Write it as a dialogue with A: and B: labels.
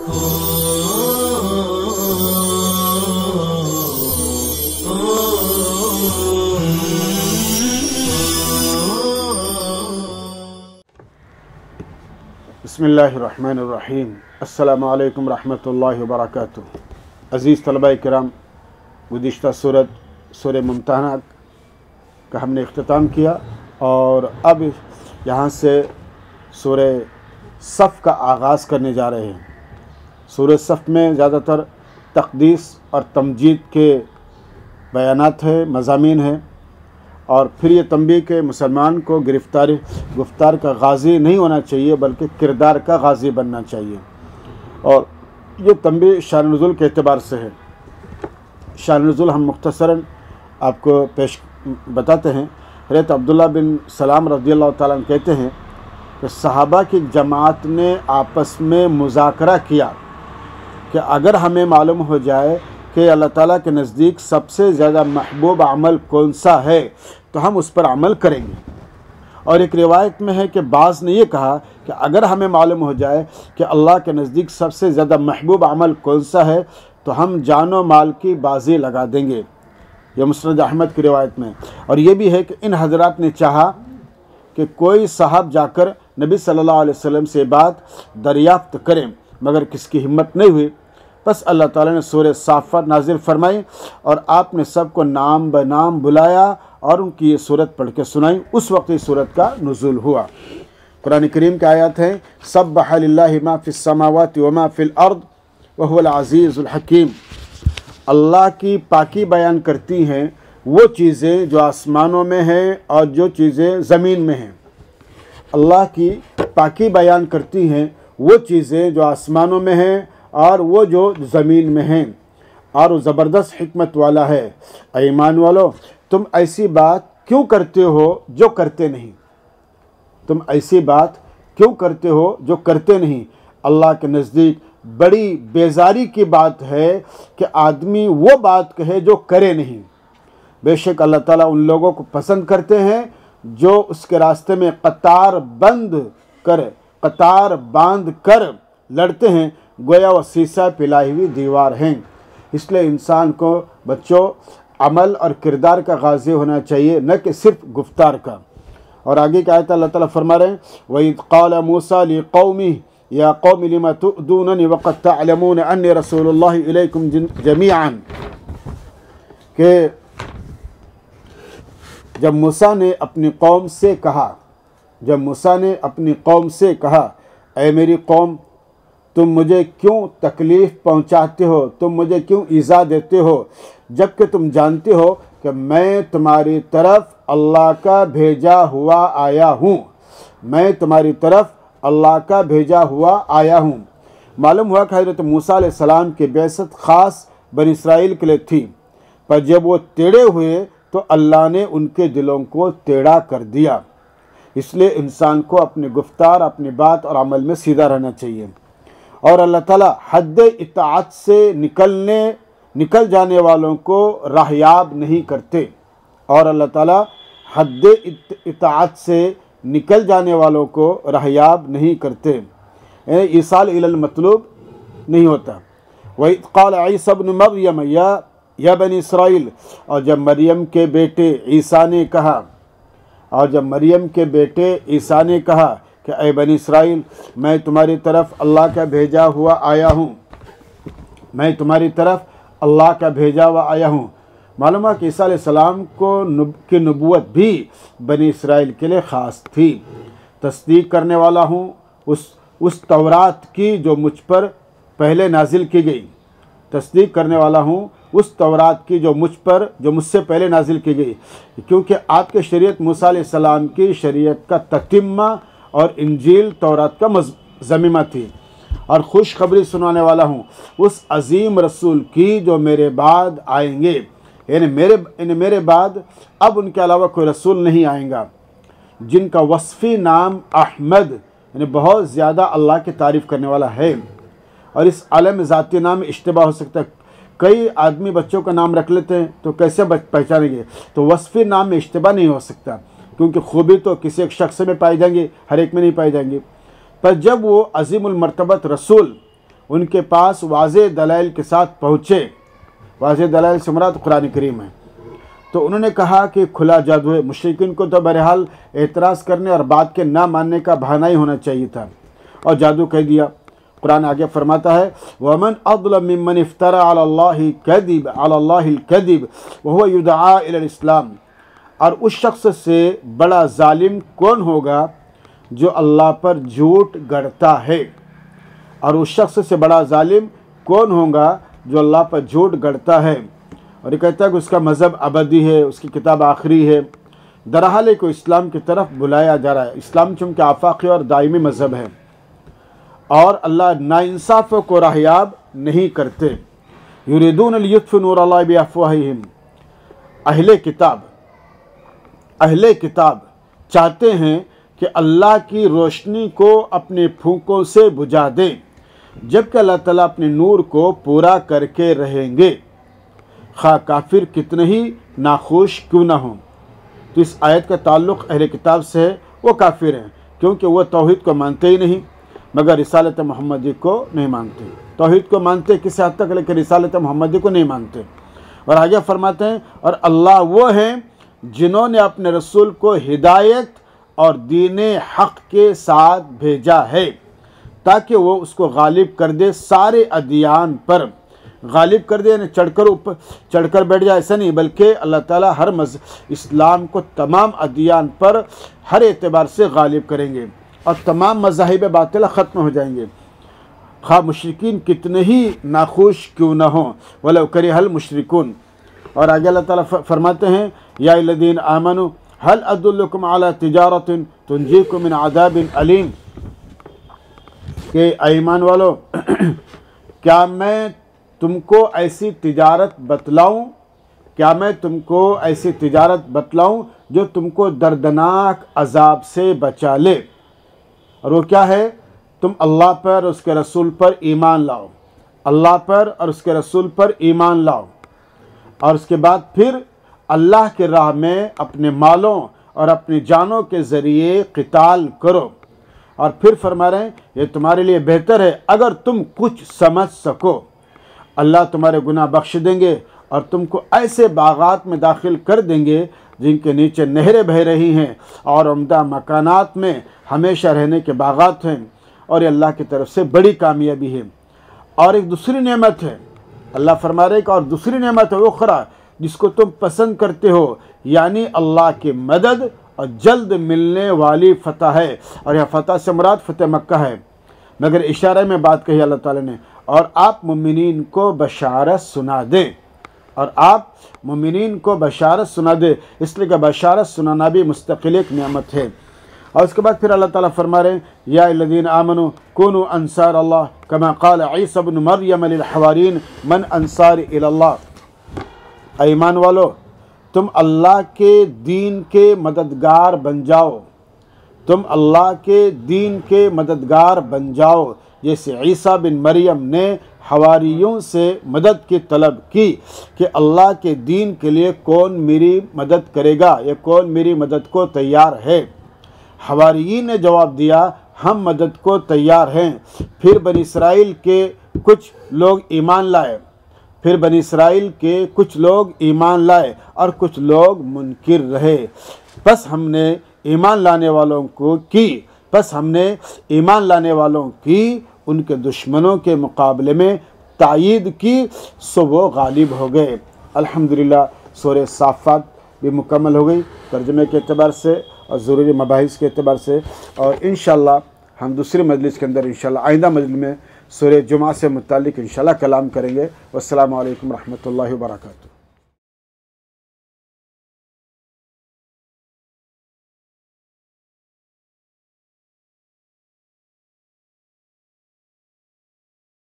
A: بسم اللہ الرحمن الرحیم۔ السلام علیکم ورحمۃ اللہ وبرکاتہ۔ عزیز طلباء کرام، گزشتہ سورہ ممتحنہ کا ہم نے اختتام کیا اور اب یہاں سے سورہ صف کا آغاز کرنے جا رہے ہیں۔ سورہ صف میں زیادہ تر تقدیس اور تمجید کے بیانات ہیں، مضامین ہیں، اور پھر یہ تنبیہ کہ مسلمان کو گفتار کا غازی نہیں ہونا چاہیے بلکہ کردار کا غازی بننا چاہیے، اور یہ تنبیہ شان نزول کے اعتبار سے ہے۔ شان نزول ہم مختصراً آپ کو بتاتے ہیں۔ حضرت عبداللہ بن سلام رضی اللہ تعالیٰ عنہ کہتے ہیں کہ صحابہ کی جماعت نے آپس میں مذاکرہ کیا کہ اگر ہمیں معلوم ہو جائے کہ اللہ تعالیٰ کے نزدیک سب سے زیادہ محبوب عمل کون سا ہے تو ہم اس پر عمل کریں گے۔ اور ایک روایت میں ہے کہ بعض نے یہ کہا کہ اگر ہمیں معلوم ہو جائے کہ اللہ کے نزدیک سب سے زیادہ محبوب عمل کون سا ہے تو ہم جان و مال کی بازی لگا دیں گے، یہ مسند احمد کی روایت میں۔ اور یہ بھی ہے کہ ان حضرات نے چاہا کہ کوئی صاحب جا کر نبی صلی اللہ علیہ وسلم سے بات دریافت کریں، مگر کس کی ہمت نہیں ہوئی۔ بس اللہ تعالیٰ نے سورہ صافات نازل فرمائی اور آپ نے سب کو نام بنام بلایا اور ان کی یہ صورت پڑھ کے سنائی۔ اس وقت اس صورت کا نزول ہوا۔ قرآن کریم کی آیات ہیں، سبح للہ ما فی السماوات وما فی الارض وهو العزیز الحکیم۔ اللہ کی پاکی بیان کرتی ہیں وہ چیزیں جو آسمانوں میں ہیں اور جو چیزیں زمین میں ہیں۔ اللہ کی پاکی بیان کرتی ہیں وہ چیزیں جو آسمانوں میں ہیں اور وہ جو زمین میں ہیں، اور وہ زبردست حکمت والا ہے۔ اے ایمان والو، تم ایسی بات کیوں کرتے ہو جو کرتے نہیں؟ تم ایسی بات کیوں کرتے ہو جو کرتے نہیں؟ اللہ کے نزدیک بڑی بیزاری کی بات ہے کہ آدمی وہ بات کہے جو کرے نہیں۔ بے شک اللہ تعالیٰ ان لوگوں کو پسند کرتے ہیں جو اس کے راستے میں قطار باندھ کر لڑتے ہیں، گویا وہ سیسہ پلائی ہوئی دیوار ہیں۔ اس لیے انسان کو بچوں عمل اور کردار کا غازی ہونا چاہیے، نہ کہ صرف گفتار کا۔ اور آگے کی آیت اللہ تعالیٰ فرما رہے ہیں، وَإِذْ قَالَ مُوسَىٰ لِقَوْمِهِ يَا قَوْمِ لِمَ تُؤْذُونَنِي وَقَدْ تَعْلَمُونَ أَنِّي رَسُولُ اللَّهِ إِلَيْكُمْ جَمِيعًا، کہ جب موسیٰ نے اپنی قوم سے کہا، اے میری قوم، تم مجھے کیوں تکلیف پہنچاتے ہو، تم مجھے کیوں ایذا دیتے ہو، جبکہ تم جانتے ہو کہ میں تمہاری طرف اللہ کا بھیجا ہوا آیا ہوں۔ میں تمہاری طرف اللہ کا بھیجا ہوا آیا ہوں۔ معلوم ہوا کہ حضرت موسیٰ علیہ السلام کی بعثت خاص بنی اسرائیل کے لیے تھی، پر جب وہ ٹیڑھے ہوئے تو اللہ نے ان کے دلوں کو ٹیڑھا کر دیا۔ اس لیے انسان کو اپنی گفتار، اپنی بات اور عمل میں سیدھا رہنا چاہیے۔ اور اللہ تعالیٰ حد اطاعت سے نکل جانے والوں کو راہیاب نہیں کرتے، اور اللہ تعالیٰ حد اطاعت سے نکل جانے والوں کو راہیاب نہیں کرتے، یعنی ایصال الی المطلوب نہیں ہوتا۔ وَإِذْ قَالَ عِيسَى ابْنُ مَرْيَمَ یا بنی اسرائیل، اور جب مریم کے بیٹے عیسیٰ نے کہا کہ اے بنی اسرائیل، میں تمہاری طرف اللہ کا بھیجا ہوا آیا ہوں۔ معلوم ہے کہ عیسیٰ علیہ السلام کی نبوت بھی بنی اسرائیل کے لیے خاص تھی۔ تصدیق کرنے والا ہوں اس تورات کی جو مجھ پر پہلے نازل کی گئی، تصدیق کرنے والا ہوں اس تورات کی جو مجھ سے پہلے نازل کی گئی، کیونکہ آپ کے شریعت موسیٰ علیہ السلام کی شریعت کا تتمہ اور انجیل تورات کا ضمیمہ تھی۔ اور خوشخبری سنانے والا ہوں اس عظیم رسول کی جو میرے بعد آئیں گے، یعنی میرے بعد اب ان کے علاوہ کوئی رسول نہیں آئیں گا، جن کا وصفی نام احمد، یعنی بہت زیادہ اللہ کی تعریف کرنے والا ہے۔ اور اس عالم ذاتی نام میں اشتباہ ہو سکتا ہے، کئی آدمی بچوں کا نام رکھ لیتے ہیں تو کیسے پہچانیں گے؟ تو وصفی نام میں اشتباہ نہیں ہو سکتا، کیونکہ خوبی تو کسی ایک شخص میں پائی جائیں گی، ہر ایک میں نہیں پائی جائیں گی۔ پر جب وہ عظیم المرتبت رسول ان کے پاس واضح دلائل کے ساتھ پہنچے، واضح دلائل سے مراد قرآن کریم ہے، تو انہوں نے کہا کہ کھلا جادو ہے۔ مشرکین کو تو بہرحال اعتراض کرنے اور بات کے نہ ماننے کا بہانہ ہی ہونا چاہیے تھا، اور جادو کہہ دیا۔ قرآن آگے فرماتا ہے وَمَنْ أَظْلَمُ مِمَّنِ افْتَرَى عَلَى اللَّهِ الْكَذِبَ وَهُوَ يُدْعَىٰ إِلَى الْإِسْلَامِ، اور اس شخص سے بڑا ظالم کون ہوگا جو اللہ پر جھوٹ گڑھتا ہے، اور اس شخص سے بڑا ظالم کون ہوگا جو اللہ پر جھوٹ گڑھتا ہے، اور یہ کہتا ہے کہ اس کا مذہب ابدی ہے، اس کی کتاب آخری ہے، درحال کو اسلام کی طرف بلایا جا رہا ہے۔ اسلام چونکہ آفاقی اور دائمی مذہب ہے، اور اللہ ناانصافوں کو راہیاب نہیں کرتے۔ یریدون لیطفئوا نور اللہ بافواہہم، اہل کتاب چاہتے ہیں کہ اللہ کی روشنی کو اپنے پھونکوں سے بجھا دیں، جبکہ اللہ تعالیٰ اپنے نور کو پورا کر کے رہیں گے، خواہ کافر کتنے ہی ناخوش کیوں نہ ہوں۔ تو اس آیت کا تعلق اہل کتاب سے ہے، وہ کافر ہیں کیونکہ وہ توحید کو مانتے ہی نہیں، مگر رسالت محمدی کو نہیں مانتے۔ توحید کو مانتے کسی حد تک، لیکن رسالت محمدی کو نہیں مانتے۔ اور آگے فرماتے ہیں اور اللہ وہ ہیں جنہوں نے اپنے رسول کو ہدایت اور دین حق کے ساتھ بھیجا ہے تاکہ وہ اس کو غالب کر دے سارے ادیان پر۔ غالب کر دے یعنی چڑھ کر بیٹھ جائے، ایسا نہیں، بلکہ اللہ تعالیٰ ہر اسلام کو تمام ادیان پر ہر اعتبار سے غالب کریں گے، اور تمام مذاہب باطلہ ختم ہو جائیں گے، خواہ مشرکین کتنے ہی ناخوش کیوں نہ ہوں، وَلَوْ كَرِهَ الْمُشْرِكُونَ۔ اور آگے اللہ تعالیٰ فرماتے ہیں یا الذین آمنوا هل ادلکم علی تجارت تنجیکم من عذاب علیم، کہ ایمان والو کیا میں تم کو ایسی تجارت بتلاؤں جو تم کو دردناک عذاب سے بچا لے، اور وہ کیا ہے؟ تم اللہ پر اور اس کے رسول پر ایمان لاؤ، اللہ پر اور اس کے رسول پر ایمان لاؤ، اور اس کے بعد پھر اللہ کے راہ میں اپنے مالوں اور اپنی جانوں کے ذریعے قتال کرو، اور پھر فرما رہے ہیں یہ تمہارے لیے بہتر ہے اگر تم کچھ سمجھ سکو، اللہ تمہارے گناہ بخش دیں گے اور تم کو ایسے باغات میں داخل کر دیں گے جن کے نیچے نہریں بہہ رہی ہیں اور عمدہ مکانات میں ہمیشہ رہنے کے باغات ہیں، اور یہ اللہ کی طرف سے بڑی کامیابی ہے۔ اور ایک دوسری نعمت ہے، اللہ فرما رہے کہ اور دوسری نعمت ہے اخرى جس کو تم پسند کرتے ہو، یعنی اللہ کی مدد اور جلد ملنے والی فتح ہے، اور یہ فتح سے مراد فتح مکہ ہے، مگر اشارے میں بات کہی اللہ تعالیٰ نے، اور آپ مومنین کو بشارت سنا دیں، اور آپ مومنین کو بشارت سنا دے، اس لیے کہ بشارت سنانا بھی مستقل ایک نعمت ہے۔ اور اس کے بعد پھر اللہ تعالیٰ فرما رہے ہیں یا الذین آمنوا کونوا انصار اللہ کما قال عیسی ابن مریم للحوارین من انصار الی اللہ، ایمان والو تم اللہ کے دین کے مددگار بن جاؤ، تم اللہ کے دین کے مددگار بن جاؤ، جیسے عیسیٰ بن مریم نے حواریوں سے مدد کی طلب کی کہ اللہ کے دین کے لیے کون میری مدد کرے گا یا کون میری مدد کو تیار ہے، حواریین نے جواب دیا ہم مدد کو تیار ہیں۔ پھر بنی اسرائیل کے کچھ لوگ ایمان لائے اور کچھ لوگ منکر رہے، پس ہم نے ایمان لانے والوں کی ان کے دشمنوں کے مقابلے میں تائید کی، سو وہ غالب ہو گئے۔ الحمدللہ سورہ صافات بھی مکمل ہو گئی ترجمے کے اعتبار سے اور ضروری مباحث کے اعتبار سے، اور انشاءاللہ ہم دوسری مجلس کے اندر انشاءاللہ آئندہ مجلس میں سورہ جمعہ سے متعلق انشاءاللہ کلام کریں گے۔ والسلام علیکم ورحمۃ اللہ وبرکاتہ۔